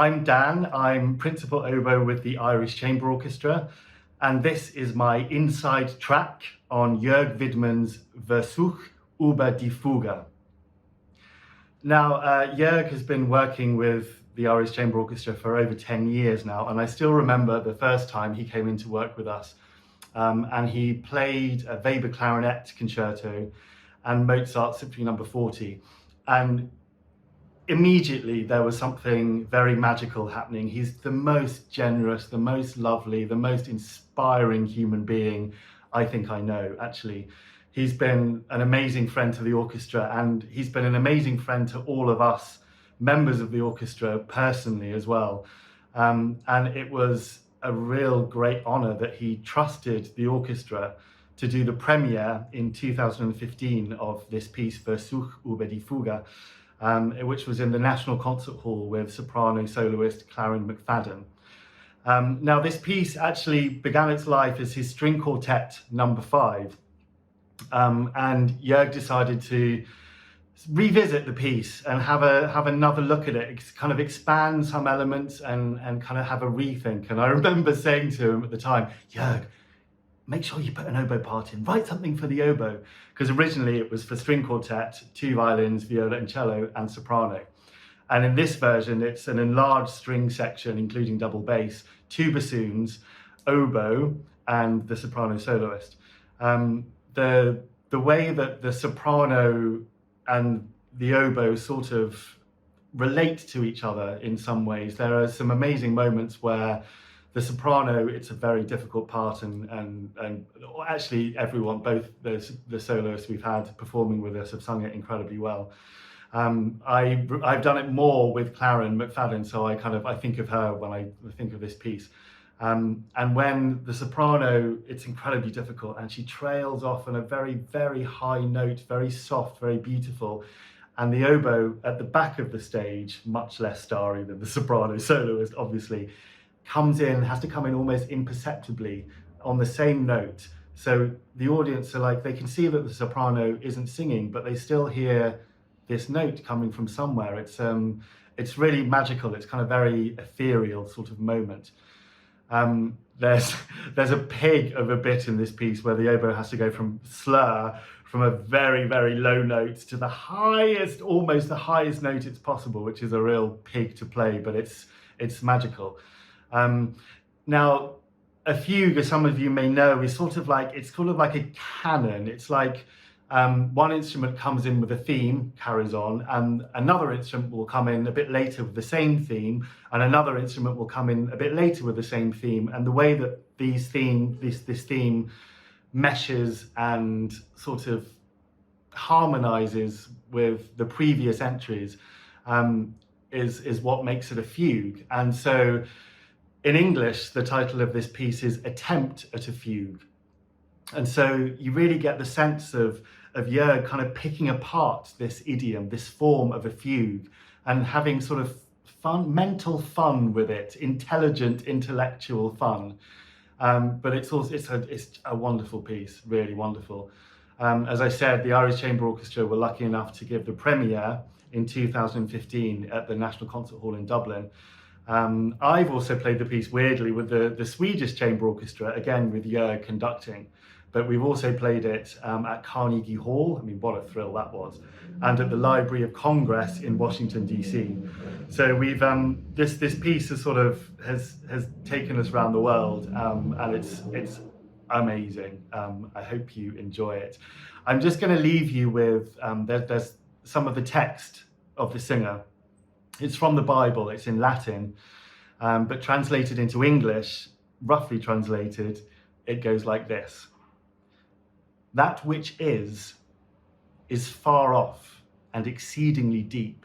I'm Dan. I'm Principal Oboe with the Irish Chamber Orchestra, and this is my inside track on Jörg Widmann's Versuch, über die Fuge. Now, Jörg has been working with the Irish Chamber Orchestra for over 10 years now, and I still remember the first time he came in to work with us. And he played a Weber clarinet concerto and Mozart Symphony No. 40. And immediately there was something very magical happening. He's the most generous, the most lovely, the most inspiring human being I think I know, actually. He's been an amazing friend to the orchestra, and he's been an amazing friend to all of us members of the orchestra personally as well. And it was a real great honor that he trusted the orchestra to do the premiere in 2015 of this piece, Versuch, über die Fuge, which was in the National Concert Hall with soprano soloist Clarin McFadden. Now, this piece actually began its life as his string quartet number 5, and Jörg decided to revisit the piece and have another look at it, kind of expand some elements and kind of have a rethink. And I remember saying to him at the time, Jörg, make sure you put an oboe part in, write something for the oboe, because originally it was for string quartet, 2 violins, viola and cello, and soprano. And in this version, it's an enlarged string section, including double bass, 2 bassoons, oboe, and the soprano soloist. The way that the soprano and the oboe sort of relate to each other in some ways. There are some amazing moments where the soprano, it's a very difficult part, and actually everyone, both the soloists we've had performing with us have sung it incredibly well. I've done it more with Clarin McFadden, so I think of her when I think of this piece. And when the soprano, it's incredibly difficult, and she trails off on a very, very high note, very soft, very beautiful. And the oboe at the back of the stage, much less starry than the soprano soloist, obviously, comes in, has to come in almost imperceptibly on the same note. So the audience are like, they can see that the soprano isn't singing, but they still hear this note coming from somewhere. It's really magical. It's kind of very ethereal sort of moment. There's a pig of a bit in this piece where the oboe has to go from slur, from a very, very low note to the highest, almost the highest note it's possible, which is a real pig to play, but it's magical. Now, a fugue, as some of you may know, is sort of like a canon. It's like one instrument comes in with a theme, carries on, and another instrument will come in a bit later with the same theme, and another instrument will come in a bit later with the same theme. And the way that this theme meshes and sort of harmonizes with the previous entries is what makes it a fugue. And so in English, the title of this piece is Attempt at a Fugue. And so you really get the sense of Jörg kind of picking apart this idiom, this form of a fugue, and having sort of mental fun with it, intelligent, intellectual fun. But it's a wonderful piece, really wonderful. As I said, the Irish Chamber Orchestra were lucky enough to give the premiere in 2015 at the National Concert Hall in Dublin. I've also played the piece, weirdly, with the Swedish Chamber Orchestra, again with Jörg conducting. But we've also played it at Carnegie Hall. I mean, what a thrill that was. And at the Library of Congress in Washington, DC. So we've, this piece has taken us around the world, and it's amazing. I hope you enjoy it. I'm just gonna leave you with, there's some of the text of the singer. It's from the Bible, it's in Latin, but translated into English, roughly translated, it goes like this. That which is far off and exceedingly deep.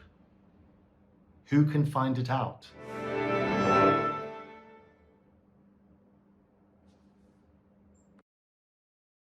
Who can find it out?